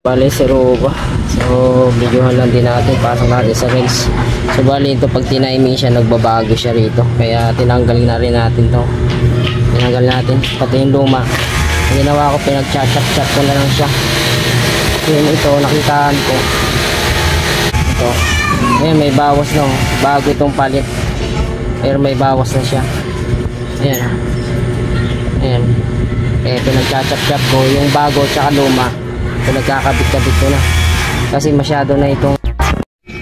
Bali si Roba. So videohan lang din natin, pasok natin sa race. So bali ito pag tiniming siya, nagbabago siya rito. Kaya tinanggal na rin natin to. Tinanggal natin pati yung luma. Ang ginawa ko, pinag-chat ko na lang siya. Yun, ito nakitaan ko. Ito. Ayan, may bawas no. Bago itong palit. Pero may bawas na siya. Ayan. Ayan. Eh pinag-chat ko yung bago tsaka luma. So nagkakabit-kabit ko na kasi masyado na itong.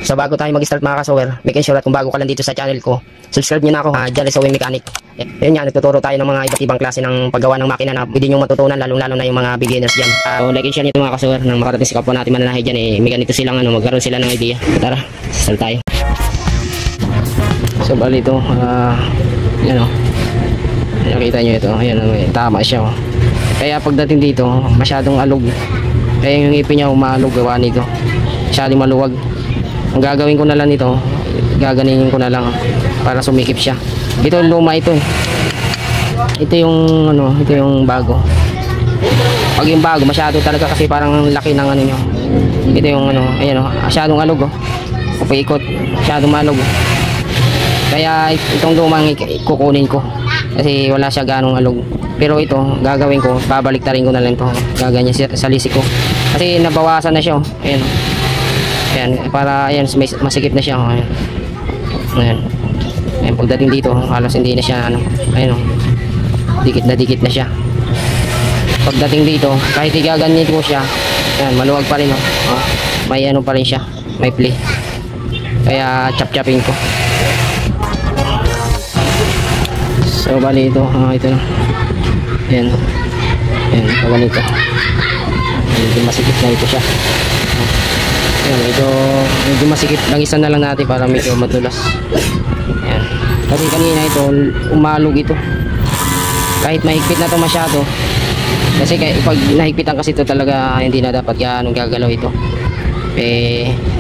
So bago tayo mag-start mga kasower, make sure at kung bago ka lang dito sa channel ko, subscribe nyo na ako, Jale Sewing Mechanic. Yun nga, nagtuturo tayo ng mga iba't ibang klase ng paggawa ng makina na pwede nyo matutunan, lalong-lalo na yung mga beginners dyan. So like and share nyo mga kasower, nang makarating sa kapwa natin mananahe dyan, may ganito silang magkaroon sila ng idea. Tara, start tayo. So bali ito, yan o, nakita nyo ito, ayan, tama siya o. Kaya pagdating dito, masyadong alog. Kaya yung ipin niya umaalog, gawa nito masyadong maluwag. Ang gagawin ko na lang nito, gaganinin ko na lang para sumikip siya. Ito yung luma ito eh. Ito yung ito yung bago. Pag yung bago masyado talaga kasi parang laki ng nyo. Ito yung ayan masyadong alog paikot, masyadong malog. Kaya itong lumang kukunin ko kasi wala siya ganong alog. Pero ito gagawin ko, babaliktarin ko na lang ito, gaganyan sa lisi ko kasi nabawasan na siya ayan. Ayan, para ayan masikip na siya ayan. Ayan. Ayan, pagdating dito halos hindi na siya ayan dikit na siya. Pagdating dito kahit igaganyan ko siya, ayan, maluwag pa rin may pa rin siya, may play. Kaya chap-chapin ko. So bali ito ito na. Ayan. Ayan, pag ganito. Medyo masikip na ito siya. Ayan, medyo masikip. Lang isa na lang natin para medyo madulas. Ayan. Kasi kanina ito, umalog ito. Kahit mahigpit na ito masyado. Kasi pag nahigpitan kasi ito talaga, hindi na dapat ganong gagalaw ito.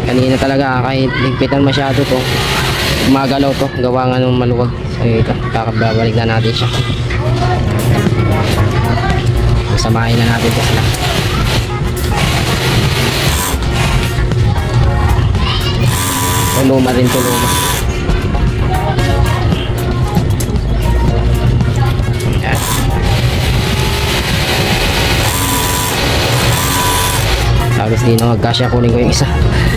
Kanina talaga, kahit higpitan masyado to, gumagalaw to. Gawa nga ng maluwag. So ito, kakababalik na natin siya. Samahin na natin ito sila. Luma rin ito, luma. Ayan. Tapos di na magkasya, kunin ko yung isa.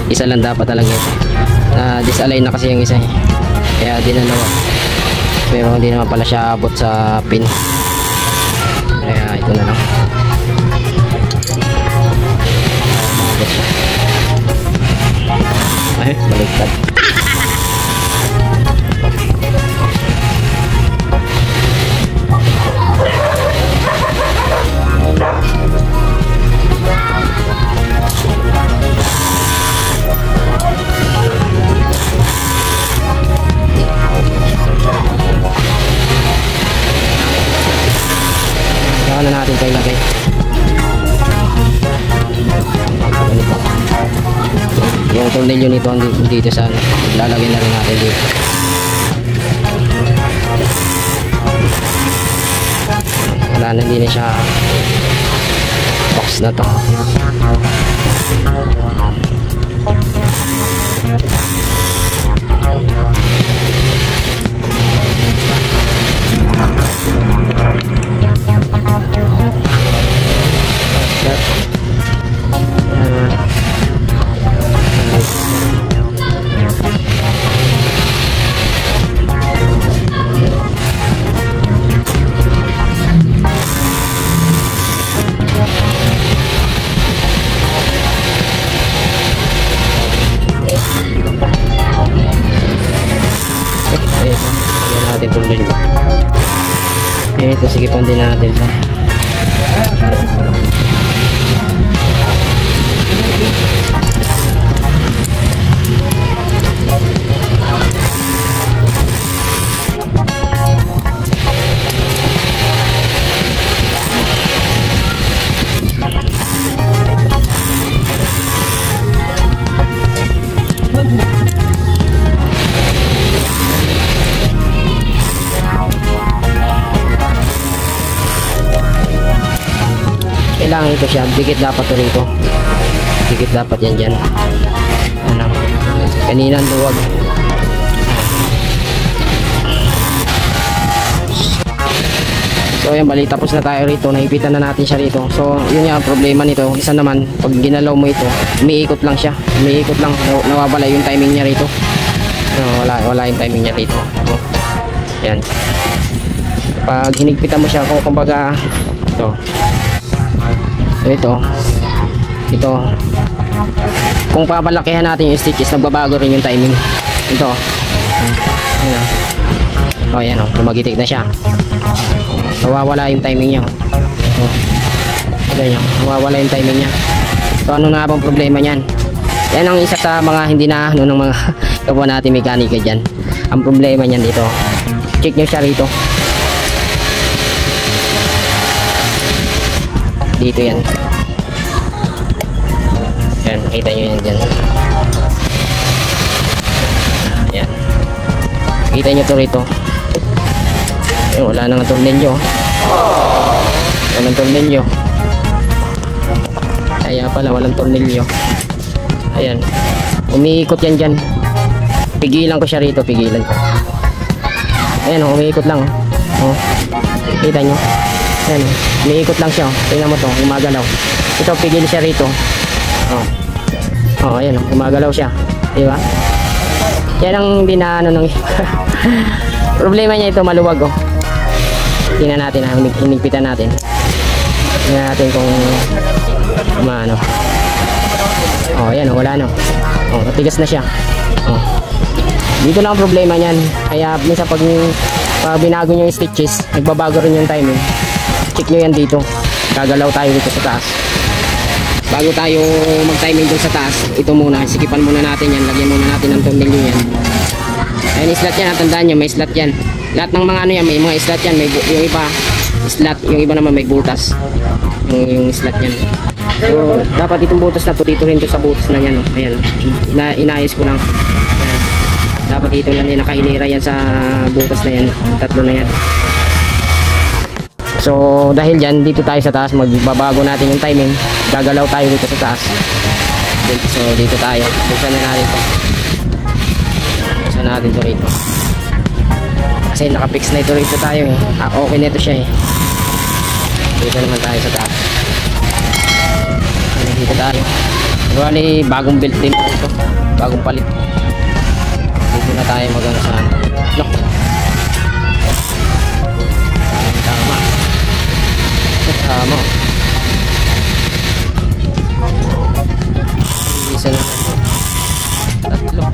Isa lang dapat talaga ito. Disalign na kasi yung isa kaya di na nawa. Pero hindi naman pala siya abot sa pin. Kaya ito na lang. Ay, baliktad. Saka na natin kayo lagay. Yung tornilyo nito dito sa lalagay na rin natin dito. Wala na, hindi na siya box na to. Ito, sigipan din natin ito. Kailangan ito siya, dikit dapat ito rito. Dikit dapat yan dyan. Ano, kanina luwag. So ayan, bali tapos na tayo rito. Nahipitan na natin siya rito. So yun nga ang problema nito. Isa naman, pag ginalaw mo ito, umiikot lang siya. Umiikot lang, nawawala yung timing niya rito. Wala yung timing niya rito. Yan. Pag hinigpitan mo siya, kung kumbaga ito kung papalakihan natin yung stitches, nagbabago rin yung timing. Ito ayan o, lumagitik na siya. Nawawala yung timing niya. Nawawala yung timing niya. So ano na bang problema niyan? Yan ang isa sa mga hindi na ng mga kapwa natin mekanika dyan. Ang problema niyan dito, check nyo siya rito. Dito yan. Yan, nakita nyo yan dyan. Yan. Nakita nyo to rito. Wala nang tornilyo. Walang tornilyo. Kaya pala walang tornilyo. Ayan. Umiikot yan dyan. Pigilan ko siya rito. Pigilan ko. Ayan, umiikot lang. Kita nyo. Ayan. Umiikot lang siya. Tingnan mo to. Gumagalaw. Ito, pigil siya rito. Ayan. Gumagalaw siya. Diba? Yan ang binaano ng problema niya ito, maluwag. Tingnan natin, hinigpitan natin. Tingnan natin kung maano. Ayan, wala na. Matigas na siya. Dito lang ang problema niyan. Kaya minsan pag binago nyo yung stitches, nagbabago rin yung timing. Check nyo yan dito. Gagalaw tayo dito sa taas. Bago tayo mag-timing dun sa taas, ito muna, sikipan muna natin yan. Lagyan muna natin ng tornilyo yan. Ayan, slot yan. Tandaan nyo, may slot yan. Lahat ng mga ano yan, may mga slot yan. May yung iba slot, yung iba naman may butas. Yung slot yan. So dapat itong butas na to, dito rin to sa butas na yan. Ayan, inayos ko lang. Ayan. Dapat dito lang yan, nakahinira yan sa butas na yan. Tatlo na yan. So dahil dyan, dito tayo sa taas, magbabago natin yung timing. Gagalaw tayo dito sa taas. So dito tayo, buksan na natin to. Buksan natin to rito. Kasi nakapix na ito rito tayo eh. Okay na ito siya eh. Dito naman tayo sa taas. Dito tayo. Bali bagong built din ito. Bagong palit. Dito na tayo magano sa ano. No. Tama. Tama. Isa na. Tatlo.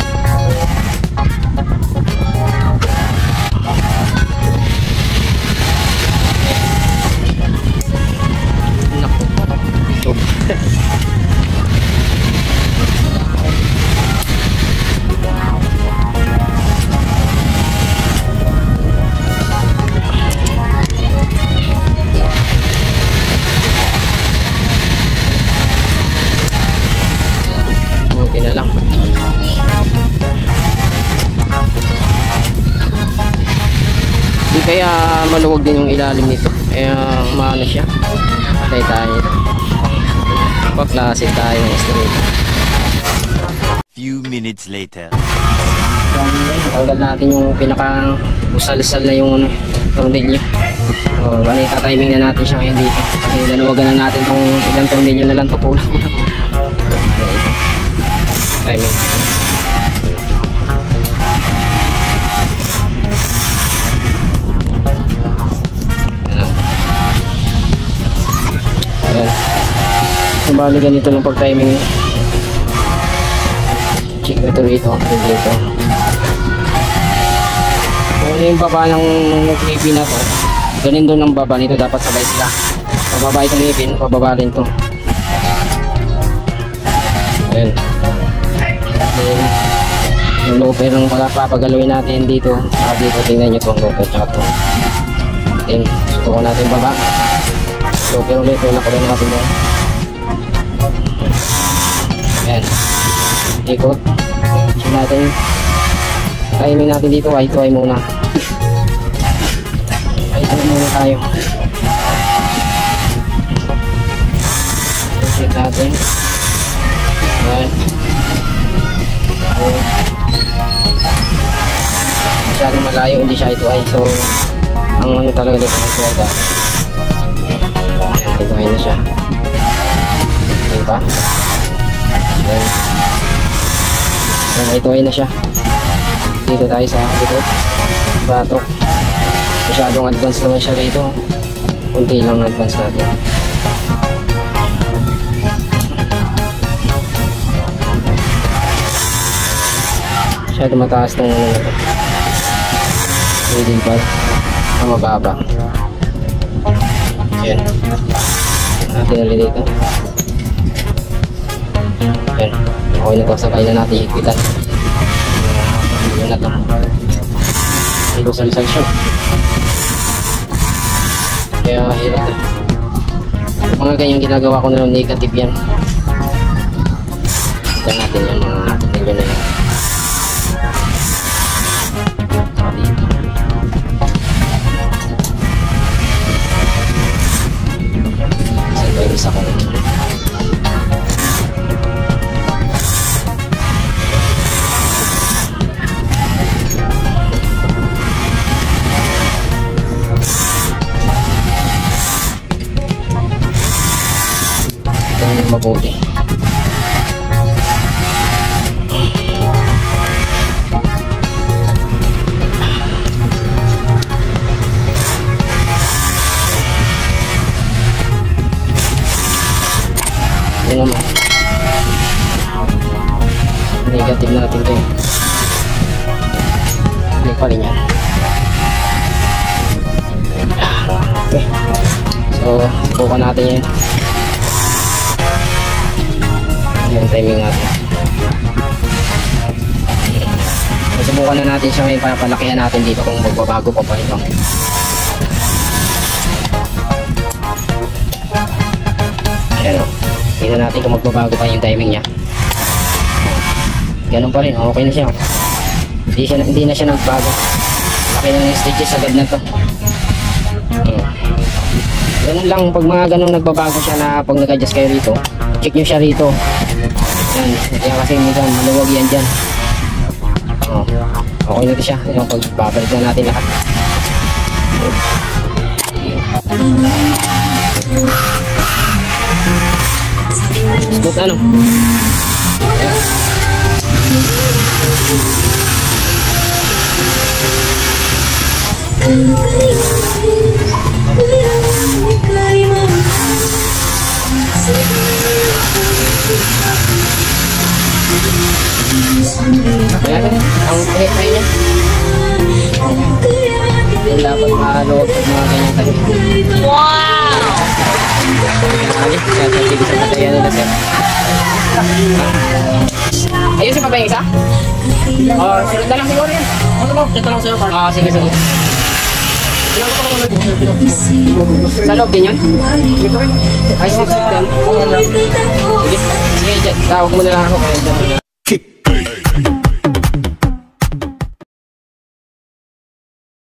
Okay na lang. Di kaya maluwag din yung ilalim nito. Kaya maano siya. Patay tayo. Paklase tayo ng straight. Few minutes later. Tanggal natin yung pinaka usal-sal na yung tornilyo. Bali, tatiming na natin siya ngayon dito. Kasi lalawagan na natin kung ilang tornilyo na lang ito. Kulang. Timing. Ayan. Bali, ganito lang pag-timing. Check ito rito. Dito. Kung yung baba ng ngipin na to, ganin doon ang baba nito, dapat sabay sila. Pababa itong ngipin, pababa rin to. Ayan. Then, yung looper ng papagalawin natin dito. Dito, tingnan nyo itong looper tsaka ito. Then, suko natin baba. Looper ulit, wala ko rin natin doon. Ayan. Ikot. Check natin. Timing natin dito, Y2Y muna. Y2Y muna tayo. Check natin. masyadong malayo, hindi siya ito ay. So, ang ano talaga dito ng swelda. Ito ay na siya. Diba? Then, ito ay na siya. Dito tayo sa likod. Batok. Masyadong advance naman siya dito. Kunti lang advance natin. Masyado mataas ng ano na ito. Leading pad. Ang mababa. Ayan. Natin ulit dito. Ayan. Okay na ito. Sabay na natin higpitan. Ayan na ito. Ilusal-sal siya. Kaya hirap na. Mga ganyang ginagawa ko na negative yan. Tignan natin yan mga tignan na yan. Isa ko ito yung mabuti. Ito naman negative natin ito eh. Hindi pa rin yan. Okay, so subukan natin yan. Yung timing natin. So, subukan na natin siya ngayon para palakihan natin dito kung magbabago pa pa ito. Ayan o. Tingnan natin kung magbabago pa yung timing niya. Ganun pa rin, okay na siya. Hindi na siya nagbago. Laki na yung stages agad na to. Ganun lang, pag mga ganun nagbabago siya na pag nag-adjust kayo rito, check nyo siya rito. Yan, kaya kasi minsan maluwag yan dyan. Okay na ito siya. Yung pagbabalik na natin lahat. Smooth ano? Ayan. Ayan, ang pahit-pahit niya. Yung dapat maluwag pag mga ganyan tayo. Wow! Ayusin pa ba yung isa? Sunod na lang siguro yan. Ito lang sa'yo. Sige, sige. Sa loob din yun? Ayos na sa loob din. Sige, sige, tawag mo na lang ako.